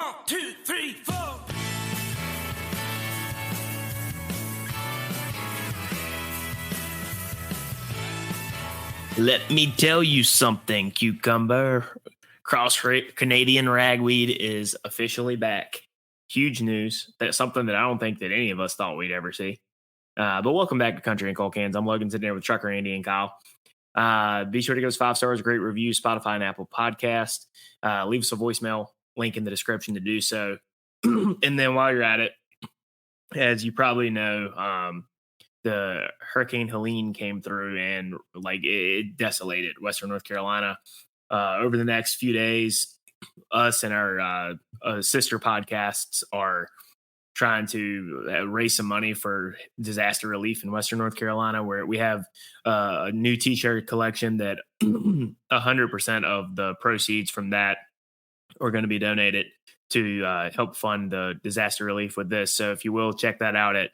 1, 2, 3, 4. Let me tell you something, cucumber. Cross Canadian Ragweed is officially back. Huge news. That's something that I don't think that any of us thought we'd ever see. But welcome back to Country and Cold Cans. I'm Logan, sitting here with Trucker Andy and Kyle. Be sure to give us 5 stars, great reviews, Spotify and Apple Podcast. Leave us a voicemail, link in the description to do so. And then while you're at it, as you probably know, the Hurricane Helene came through and it desolated Western North Carolina. Over the next few days, us and our sister podcasts are trying to raise some money for disaster relief in Western North Carolina, where we have a new t-shirt collection that 100% of the proceeds from that are going to be donated to help fund the disaster relief with this. So if you will, check that out at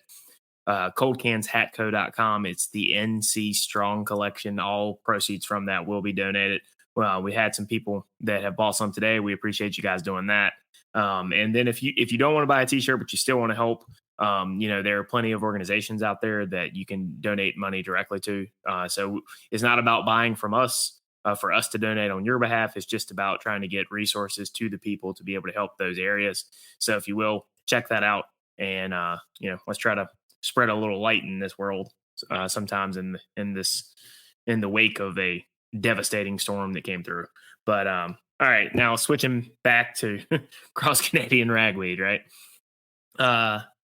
coldcanshatco.com. It's the NC Strong collection. All proceeds from that will be donated. Well, we had some people that have bought some today. We appreciate you guys doing that. And then if you don't want to buy a t-shirt, but you still want to help, there are plenty of organizations out there that you can donate money directly to. So it's not about buying from us for us to donate on your behalf. It's just about trying to get resources to the people to be able to help those areas. So if you will, check that out. And, let's try to spread a little light in this world sometimes in the wake of a devastating storm that came through. But all right, now switching back to Cross Canadian Ragweed, right?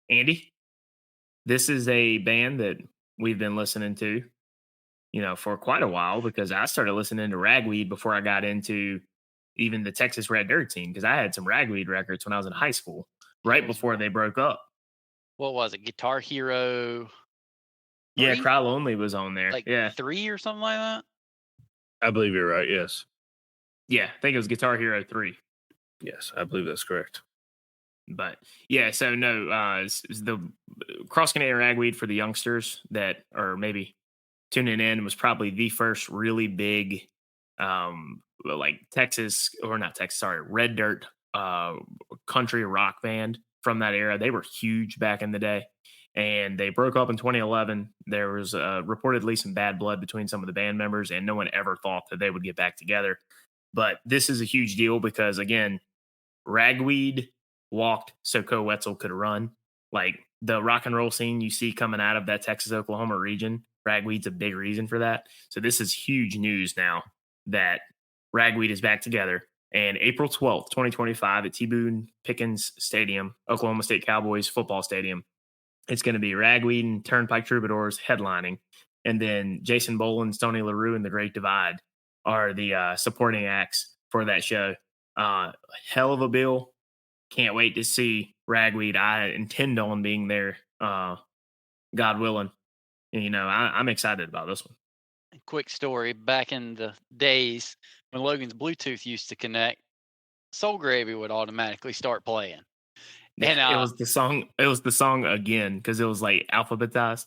Andy, this is a band that we've been listening to, for quite a while, because I started listening to Ragweed before I got into even the Texas Red Dirt team, because I had some Ragweed records when I was in high school, right before they broke up. What was it? Guitar Hero 3? Yeah, Cry Lonely was on there. Like yeah. 3 or something like that? I believe you're right, yes. Yeah, I think it was Guitar Hero 3. Yes, I believe that's correct. But yeah, so no, it's the Cross Canadian Ragweed for the youngsters that are maybe tuning in was probably the first really big, Red Dirt country rock band from that era. They were huge back in the day, and they broke up in 2011. There was reportedly some bad blood between some of the band members, and no one ever thought that they would get back together. But this is a huge deal because, again, Ragweed walked so Co Wetzel could run. Like the rock and roll scene you see coming out of that Texas, Oklahoma region, Ragweed's a big reason for that. So this is huge news now that Ragweed is back together. And April 12th, 2025 at T. Boone Pickens Stadium, Oklahoma State Cowboys football stadium. It's going to be Ragweed and Turnpike Troubadours headlining. And then Jason Boland, Tony LaRue, and The Great Divide are the supporting acts for that show. Hell of a bill. Can't wait to see Ragweed. I intend on being there, God willing. And, I'm excited about this one. Quick story. Back in the days when Logan's Bluetooth used to connect, Soul Gravy would automatically start playing. And it was the song. It was the song again because it was like alphabetized.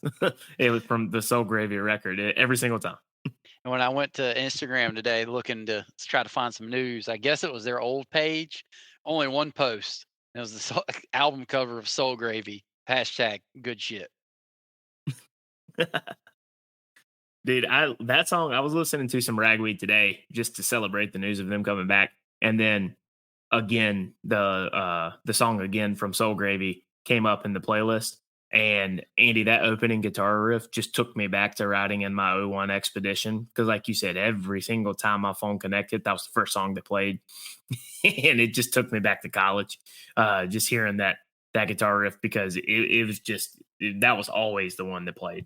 It was from the Soul Gravy record every single time. And when I went to Instagram today looking to try to find some news, I guess it was their old page. Only one post. It was the album cover of Soul Gravy. # good shit. Dude, that song, I was listening to some Ragweed today just to celebrate the news of them coming back. And then again, the song again from Soul Gravy came up in the playlist. And Andy, that opening guitar riff just took me back to riding in my 01 Expedition. Because like you said, every single time my phone connected, that was the first song that played. And it just took me back to college. Just hearing that guitar riff, because it was just, that was always the one that played.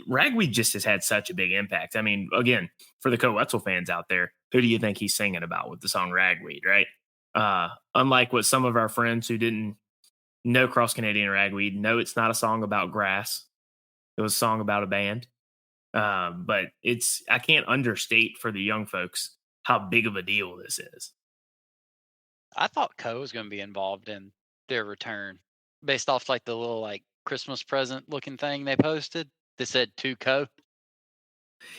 Ragweed just has had such a big impact. I mean, again, for the Co Wetzel fans out there, who do you think he's singing about with the song Ragweed, right? Unlike what some of our friends who didn't know Cross Canadian Ragweed know, it's not a song about grass. It was a song about a band. But I can't understate for the young folks how big of a deal this is. I thought Co was going to be involved in their return based off like the little Christmas present looking thing they posted that said to Co.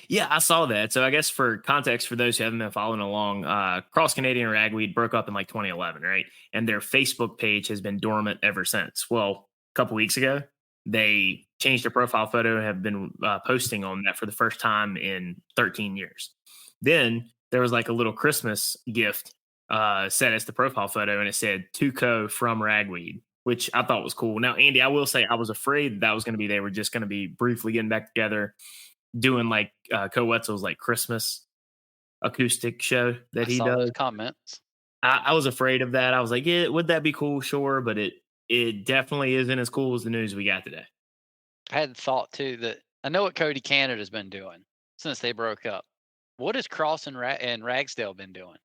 Yeah, I saw that. So I guess for context, for those who haven't been following along, Cross Canadian Ragweed broke up in like 2011, right? And their Facebook page has been dormant ever since. Well, a couple weeks ago, they changed their profile photo and have been posting on that for the first time in 13 years. Then there was like a little Christmas gift set as the profile photo, and it said "Tuco from Ragweed," which I thought was cool. Now, Andy, I will say I was afraid that was going to be they were just going to be briefly getting back together doing like Wetzel's like Christmas acoustic show I that he saw those does. comments. I was afraid of that. I was like, yeah, would that be cool? Sure, but it definitely isn't as cool as the news we got today. I had thought too that I know what Cody Canada's been doing since they broke up. What has Cross and Ragsdale been doing?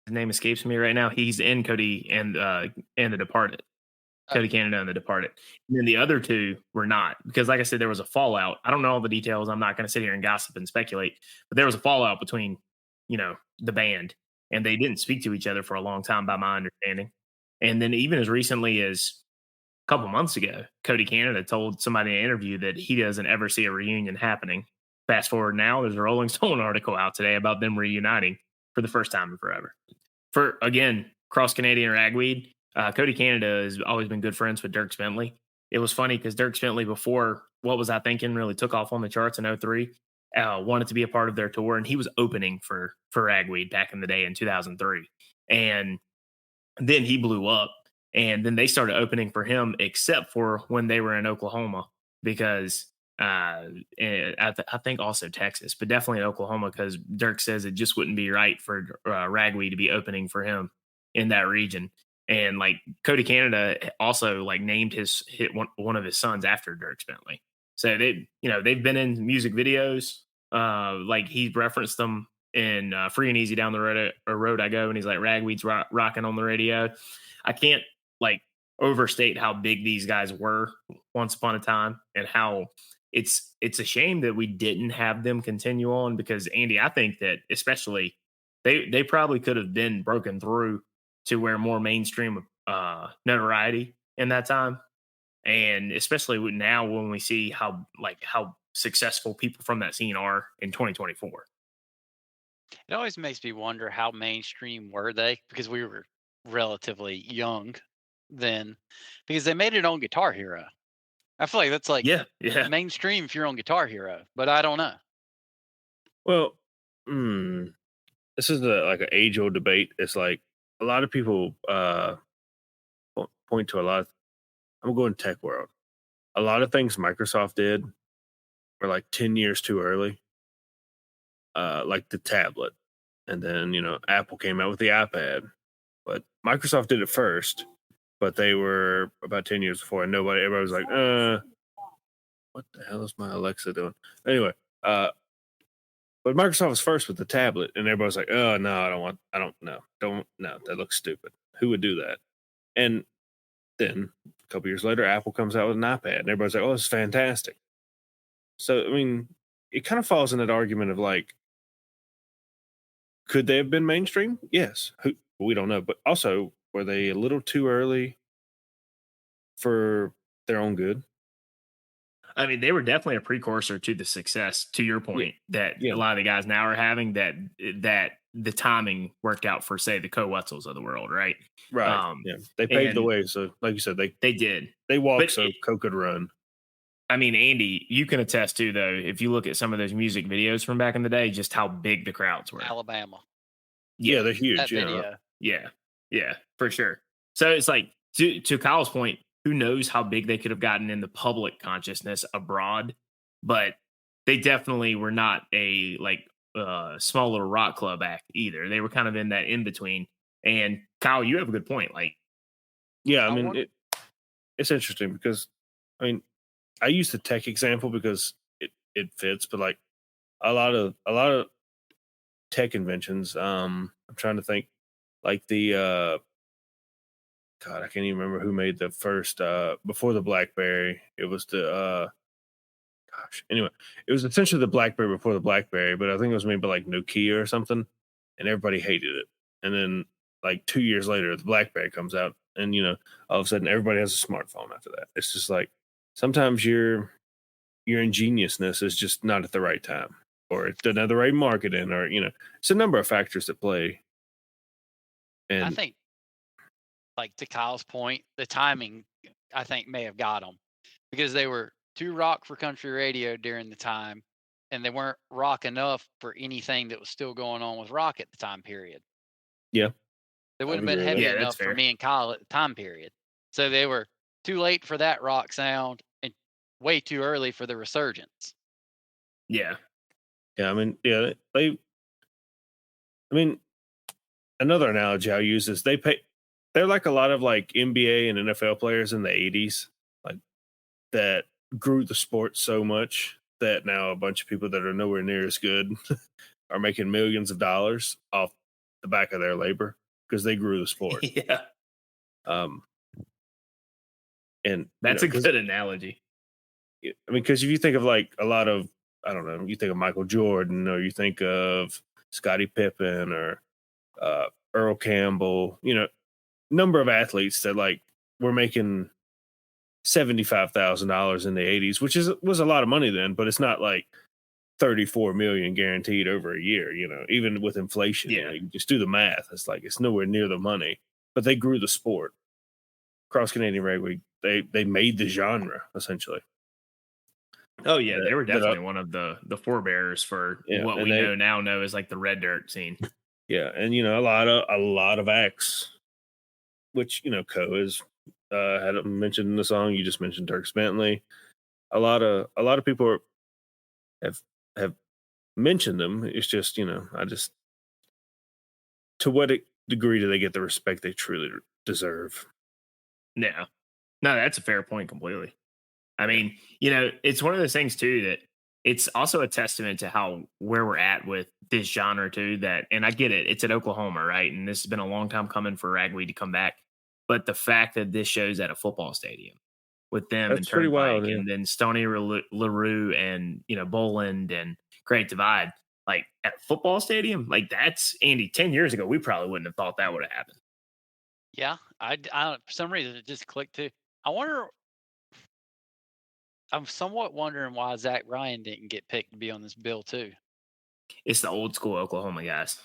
His name escapes me right now. He's in Cody and The Departed. Cody Canada and The Departed. And then the other two were not, because like I said, there was a fallout. I don't know all the details. I'm not going to sit here and gossip and speculate, but there was a fallout between, the band, and they didn't speak to each other for a long time, by my understanding. And then even as recently as a couple months ago, Cody Canada told somebody in an interview that he doesn't ever see a reunion happening. Fast forward now, there's a Rolling Stone article out today about them reuniting for the first time in forever. For again, Cross Canadian Ragweed, Cody Canada has always been good friends with Dirk Bentley. It was funny because Dirk Bentley, before What Was I Thinking really took off on the charts in 03, wanted to be a part of their tour, and he was opening for Ragweed back in the day in 2003. And then he blew up, and then they started opening for him, except for when they were in Oklahoma, because I think also Texas, but definitely in Oklahoma, because Dirk says it just wouldn't be right for Ragweed to be opening for him in that region. And like Cody Canada also like named one of his sons after Dirk Bentley. So they've been in music videos. Like he referenced them in Free and Easy Down the Road I Go, and he's like Ragweed's rocking on the radio. I can't like overstate how big these guys were once upon a time, and how it's a shame that we didn't have them continue on, because Andy, I think that especially they probably could have been broken through to where more mainstream notoriety in that time. And especially now when we see how successful people from that scene are in 2024. It always makes me wonder how mainstream were they, because we were relatively young then, because they made it on Guitar Hero. I feel like that's like Yeah. mainstream if you're on Guitar Hero, but I don't know. Well, this is like an age old debate. It's like a lot of people point to a lot of, I'm going tech world. A lot of things Microsoft did were like 10 years too early. Like the tablet. And then, Apple came out with the iPad. But Microsoft did it first, but they were about 10 years before, and everybody was like, what the hell is my Alexa doing? Anyway, but Microsoft was first with the tablet, and everybody was like, oh, no, that looks stupid. Who would do that? And then a couple years later, Apple comes out with an iPad, and everybody's like, oh, this is fantastic. So, I mean, it kind of falls in that argument of like, could they have been mainstream? Yes. We don't know. But also, were they a little too early for their own good? I mean, they were definitely a precursor to the success, to your point, that a lot of the guys now are having, that the timing worked out for, say, the Wetzels of the world, right? Right. They paved the way. So, like you said, they did. They walked so Co could run. I mean, Andy, you can attest to, though, if you look at some of those music videos from back in the day, just how big the crowds were. Alabama. Yeah, they're huge. That video. Yeah, for sure. So it's like, to Kyle's point, who knows how big they could have gotten in the public consciousness abroad, but they definitely were not a small little rock club act either. They were kind of in that in between. And Kyle, you have a good point. Like, yeah, I mean, it's interesting because, I mean, I use the tech example because it fits, but like a lot of tech inventions. I'm trying to think, like the God, I can't even remember who made the first before the BlackBerry. It was the anyway, it was essentially the BlackBerry before the BlackBerry, but I think it was made by like Nokia or something, and everybody hated it. And then like 2 years later, the BlackBerry comes out, and all of a sudden everybody has a smartphone after that. It's just like sometimes you're your ingeniousness is just not at the right time, or it doesn't have the right marketing, or it's a number of factors that play. I And think, like to Kyle's point, the timing I think may have got them because they were too rock for country radio during the time, and they weren't rock enough for anything that was still going on with rock at the time period. yeah, They I wouldn't would have been agree with heavy that. Yeah, that's enough for fair. me and Kyle at the time period. So they were too late for that rock sound and way too early for the resurgence. Yeah. Yeah, I mean, yeah, I mean, another analogy I use is they're like a lot of like NBA and NFL players in the 80s, like that grew the sport so much that now a bunch of people that are nowhere near as good are making millions of dollars off the back of their labor because they grew the sport. Yeah. Um, and That's a 'cause, good analogy. I mean, because if you think of like a lot of, I don't know, you think of Michael Jordan, or you think of Scottie Pippen, or Earl Campbell, number of athletes that like were making $75,000 in the 80s, which was a lot of money then, but it's not like 34 million guaranteed over a year, even with inflation. Yeah. You just do the math. It's like it's nowhere near the money, but they grew the sport. Cross Canadian Ragweed, they made the genre essentially. Oh yeah, they were That- that, uh, definitely one of the forebearers for Yeah, what and we they- know as like the red dirt scene. Yeah, and a lot of acts, which Co is had mentioned in the song. You just mentioned Turks Bentley. A lot of people have mentioned them. It's just I just, to what degree do they get the respect they truly deserve? Yeah. No, that's a fair point completely. I mean, it's one of those things too that it's also a testament to how where we're at with this genre too. That, and I get it, it's at Oklahoma, right? And this has been a long time coming for Ragweed to come back. But the fact that this show's at a football stadium with them and That's pretty Turnpike, wild, yeah. and then Stony LaRue and Boland and Great Divide, like at a football stadium, like that's Andy. 10 years ago, we probably wouldn't have thought that would have happened. Yeah, for some reason it just clicked too. I'm somewhat wondering why Zach Bryan didn't get picked to be on this bill too. It's the old school Oklahoma guys.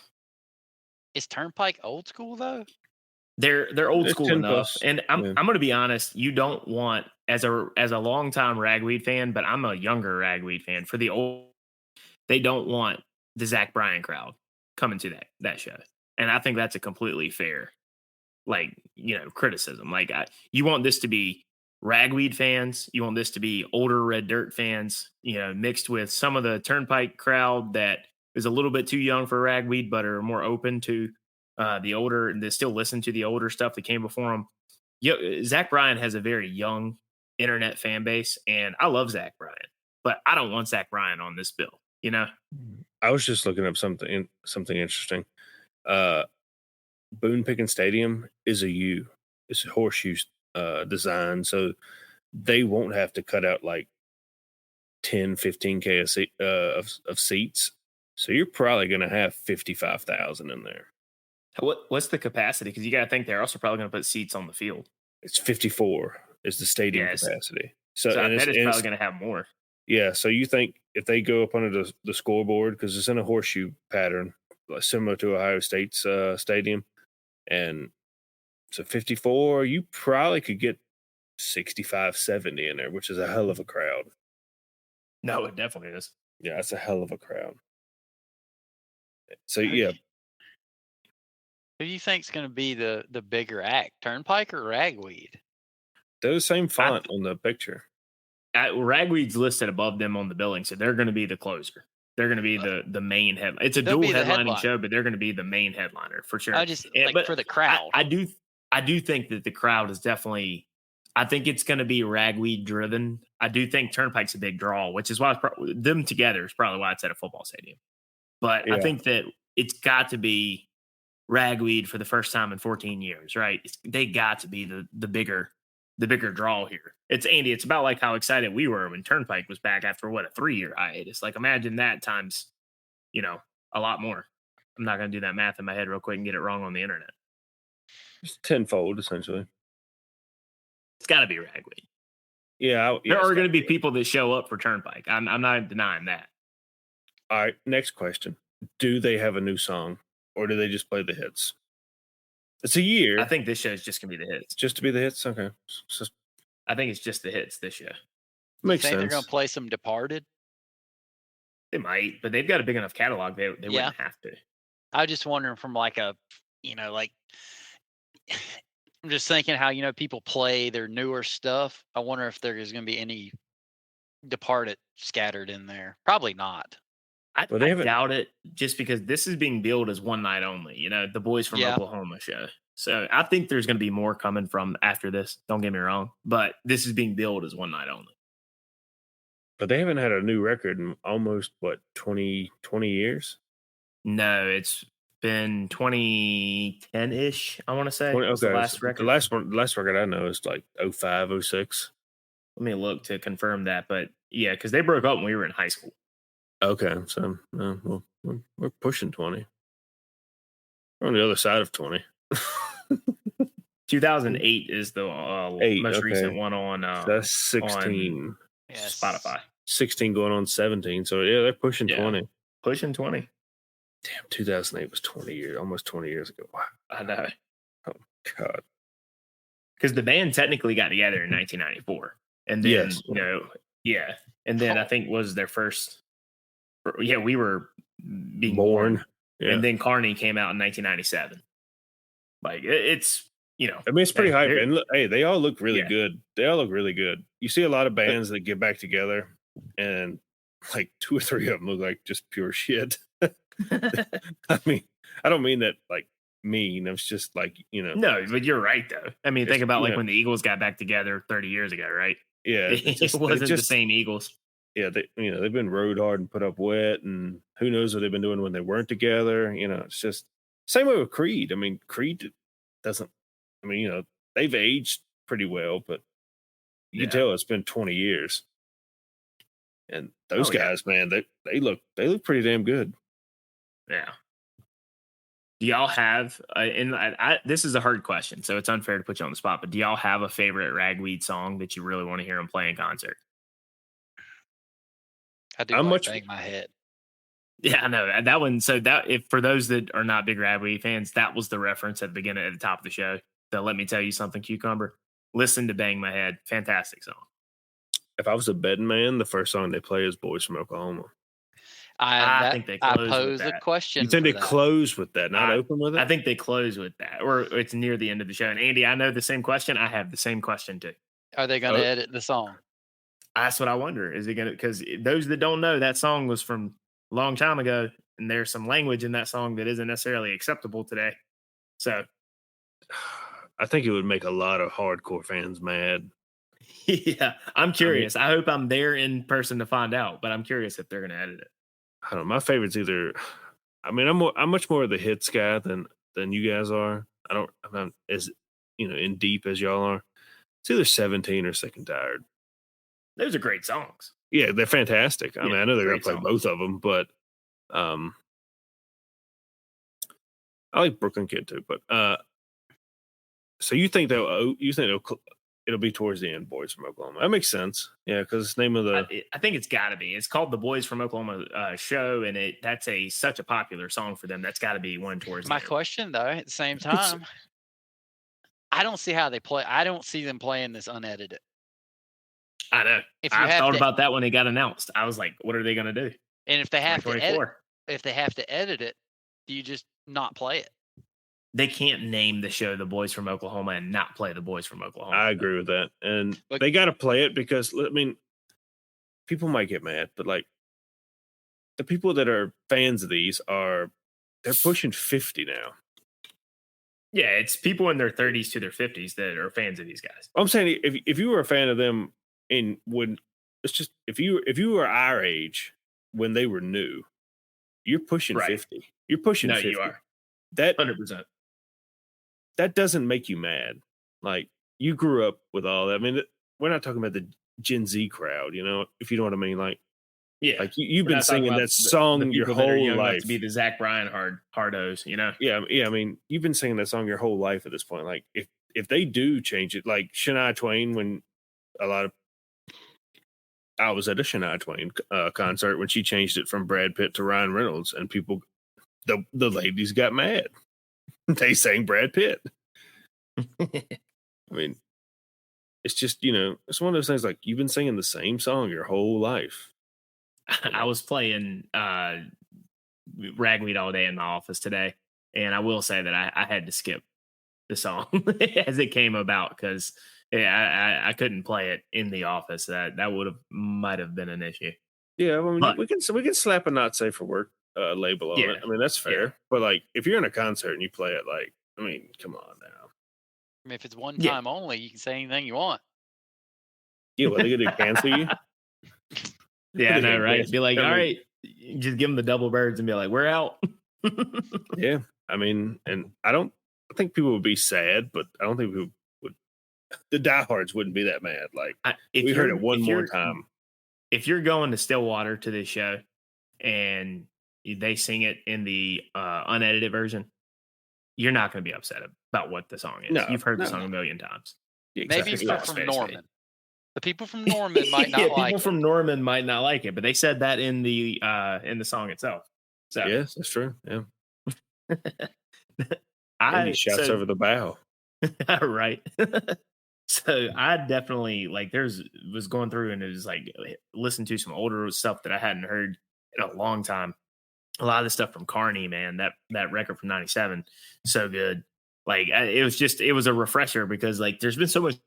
Is Turnpike old school though? They're old It's school 10 enough, plus, and I'm yeah. I'm going to be honest. You don't want as a longtime Ragweed fan, but I'm a younger Ragweed fan. For the old, they don't want the Zach Bryan crowd coming to that show, and I think that's a completely fair, criticism. Like you want this to be Ragweed fans, you want this to be older Red Dirt fans, mixed with some of the Turnpike crowd that is a little bit too young for Ragweed, but are more open to the older, and they still listen to the older stuff that came before them. Zach Bryan has a very young internet fan base, and I love Zach Bryan, but I don't want Zach Bryan on this bill. I was just looking up something interesting. Boone Pickens Stadium is a U. It's a horseshoe design, so they won't have to cut out like 10, 15K of seats. So you're probably going to have 55,000 in there. What's the capacity? Because you got to think they're also probably going to put seats on the field. It's 54 is the stadium capacity. So I bet it's probably going to have more. Yeah, so you think if they go up under the scoreboard, because it's in a horseshoe pattern, similar to Ohio State's stadium, and so 54, you probably could get 65, 70 in there, which is a hell of a crowd. No, it definitely is. Yeah, that's a hell of a crowd. So yeah. Who do you think's going to be the bigger act, Turnpike or Ragweed? They're the same font on the picture. Ragweed's listed above them on the billing, so they're going to be the closer. They're going to be the main headline. It's a dual headlining show, but they're going to be the main headliner for sure. But for the crowd, I do think that the crowd is definitely. I think it's going to be Ragweed driven. I do think Turnpike's a big draw, which is why them together is probably why it's at a football stadium. But yeah. I think that it's got to be Ragweed for the first time in 14 years, right? They got to be the bigger draw here. It's Andy. It's about like how excited we were when Turnpike was back after a 3-year hiatus. Like imagine that times, a lot more. I'm not going to do that math in my head real quick and get it wrong on the internet. It's tenfold essentially. It's got to be Ragweed. Yeah, There it's are going gotta to be be. people that show up for Turnpike. I'm not denying that. All right, next question. Do they have a new song, or do they just play the hits? It's a year. I think this show is just going to be the hits. Just to be the hits? Okay. I think it's just the hits this show. You Makes think they're sense. going to play some Departed? They might, but they've got a big enough catalog. They Yeah. wouldn't have to. I was just wondering from like a, like I'm just thinking how people play their newer stuff. I wonder if there's going to be any Departed scattered in there. Probably not. I Well, they haven't- doubt it, just because this is being billed as one night only. The Boys from Yeah. Oklahoma show. So I think there's going to be more coming from after this. Don't get me wrong, but this is being billed as one night only. But they haven't had a new record in almost 20 years. No, it's been 2010-ish, I want to say. Okay, was the last record. The last record I know is like 05, 06. Let me look to confirm that, but yeah, because they broke up when we were in high school. Okay, so well, we're pushing 20. We're on the other side of 20. 2008 is the most recent one on that's 16. on Spotify. 16 going on 17. So yeah, they're pushing 20. Pushing 20. Damn, 2008 was 20 years, almost 20 years ago. Wow. I know. Oh God. Because the band technically got together in 1994, and then and then I think was their first. Yeah, we were being born. Yeah. And then Carney came out in 1997. Like it's I mean, it's pretty hype. And look, hey, they all look really good. They all look really good. You see a lot of bands that get back together, and like 2 or 3 of them look like just pure shit. I mean, I don't mean that like mean. It's just like No, but you're right though. I mean, think about like when the Eagles got back together 30 years ago, right? Yeah, it wasn't the same Eagles. Yeah, they've been rode hard and put up wet, and who knows what they've been doing when they weren't together. It's just same way with Creed. I mean, Creed doesn't. I mean, they've aged pretty well, but you can tell it's been 20 years. And those guys, man, they look pretty damn good. Yeah. Do y'all have? This is a hard question, so it's unfair to put you on the spot. But do y'all have a favorite Ragweed song that you really want to hear them play in concert? I do Bang My Head. Yeah, I know that one. So if for those that are not big Ragweed fans, that was the reference at the beginning, at the top of the show. So let me tell you something, Cucumber. Listen to Bang My Head. Fantastic song. If I was a betting man, the first song they play is Boys from Oklahoma. I think they close I pose with that. a question. You think they close with that, not open with it? I think they close with that, or it's near the end of the show. And Andy, I know the same question. I have the same question too. Are they going to edit the song? That's what I wonder. Is it going to? Because those that don't know, that song was from a long time ago, and there's some language in that song that isn't necessarily acceptable today. So, I think it would make a lot of hardcore fans mad. Yeah, I'm curious. I hope I'm there in person to find out, but I'm curious if they're going to edit it. I don't know. My favorite's either. I mean, I'm much more of the hits guy than you guys are. I'm not as in deep as y'all are. It's either 17 or Sick and Tired. Those are great songs. Yeah, they're fantastic. I mean, I know they're gonna play songs. both of them, but I like Brooklyn Kid too. But so you think it'll be towards the end, Boys from Oklahoma? That makes sense. Yeah, because it's the name of the. I think it's got to be. It's called the Boys from Oklahoma show, and that's such a popular song for them. That's got to be one towards. My question though, at the same time, I don't see how they play. I don't see them playing this unedited. I know. I thought about that when it got announced. I was like, "What are they going to do?" And if they have to edit it, do you just not play it? They can't name the show "The Boys from Oklahoma" and not play "The Boys from Oklahoma." I agree with that, and they got to play it because I mean, people might get mad, but like the people that are fans of these they're pushing 50 now. Yeah, it's people in their 30s to their 50s that are fans of these guys. I'm saying if you were a fan of them if you were our age when they were new, you're pushing 50. You're pushing 50. You are. That 100%. That doesn't make you mad. Like you grew up with all that. I mean, we're not talking about the Gen Z crowd, if you know what I mean. Like, yeah, like you've been singing that song your whole life. To be the Zach Bryan hardos, Yeah. I mean, you've been singing that song your whole life at this point. Like, if they do change it, like Shania Twain, when a lot of I was at a Shania Twain concert when she changed it from Brad Pitt to Ryan Reynolds, and people, the ladies got mad. They sang Brad Pitt. I mean, it's just, it's one of those things like you've been singing the same song your whole life. I was playing Ragweed all day in my office today, and I will say that I had to skip the song as it came about because I couldn't play it in the office. That might have been an issue. Yeah, I mean, we can slap a not safe for work label on it. I mean, that's fair. Yeah. But like, if you're in a concert and you play it, like, I mean, come on now. I mean, if it's one time only, you can say anything you want. Yeah, well, they're gonna cancel you. Yeah, I know, right? Be like, all right, just give them the double birds and be like, we're out. Yeah, I mean, and I think people would be sad, but I don't think people would. The diehards wouldn't be that mad. Like, if we heard it one more time. If you're going to Stillwater to this show and they sing it in the unedited version, you're not going to be upset about what the song is. No, you've heard the song a million times. Yeah, exactly. Maybe people from Norman. The people from Norman might not like it. People from Norman might not like it, but they said that in the song itself. So yes, that's true. Yeah. He shouts over the bow. Right. So I definitely was going through and it was like listen to some older stuff that I hadn't heard in a long time. A lot of the stuff from Carney, man, that record from '97, so good. Like it was a refresher because like there's been so much.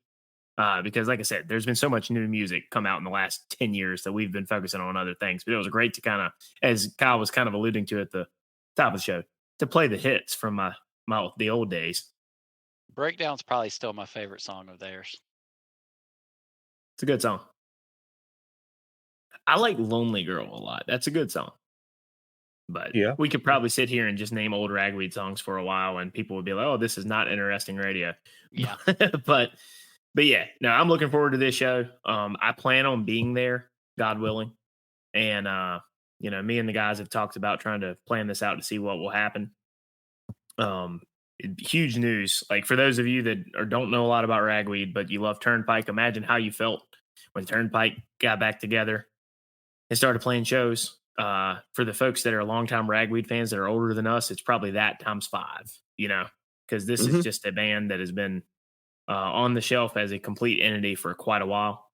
Because like I said, there's been so much new music come out in the last 10 years that we've been focusing on other things. But it was great to kind of, as Kyle was kind of alluding to at the top of the show, to play the hits from the old days. Breakdown's probably still my favorite song of theirs. It's a good song. I like Lonely Girl a lot. That's a good song. But yeah, we could probably sit here and just name old Ragweed songs for a while and people would be like, oh, this is not interesting radio. Yeah. But yeah, no, I'm looking forward to this show. I plan on being there, God willing. And, me and the guys have talked about trying to plan this out to see what will happen. Huge news. Like for those of you that don't know a lot about Ragweed, but you love Turnpike, imagine how you felt when Turnpike got back together and started playing shows. For the folks that are longtime Ragweed fans that are older than us, it's probably that times 5, because this is just a band that has been on the shelf as a complete entity for quite a while.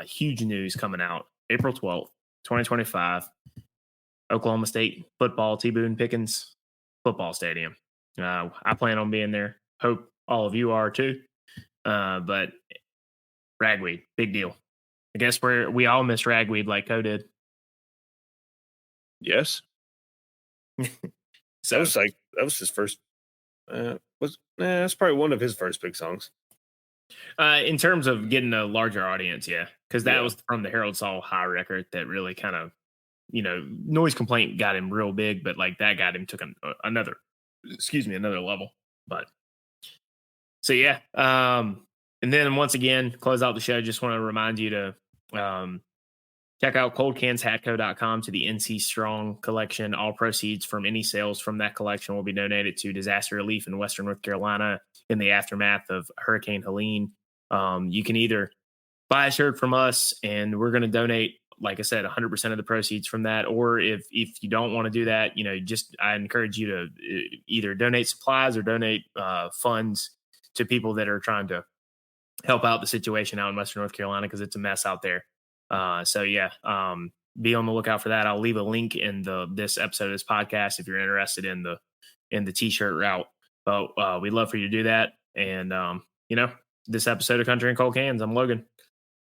Huge news coming out April 12th, 2025, Oklahoma State football, T. Boone Pickens football stadium. I plan on being there. Hope all of you are too. But Ragweed, big deal. I guess we all miss Ragweed like Co did. Yes. So that was his first. That's probably one of his first big songs. In terms of getting a larger audience, yeah, because that was from the Harold Saul High record that really kind of, Noise Complaint got him real big, but like that got him took another level. But so yeah, and then once again, close out the show. Just want to remind you to check out coldcanshatco.com to the NC Strong collection. All proceeds from any sales from that collection will be donated to disaster relief in Western North Carolina in the aftermath of Hurricane Helene. You can either buy a shirt from us and we're going to donate, like I said, 100% of the proceeds from that. Or if you don't want to do that, I encourage you to either donate supplies or donate funds to people that are trying to help out the situation out in Western North Carolina because it's a mess out there. So yeah, be on the lookout for that. I'll leave a link in this episode of this podcast if you're interested in the t-shirt route. But we'd love for you to do that. And this episode of Country and Cold Cans, I'm Logan,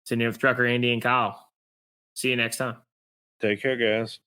sitting here with Trucker Andy and Kyle. See you next time. Take care, guys.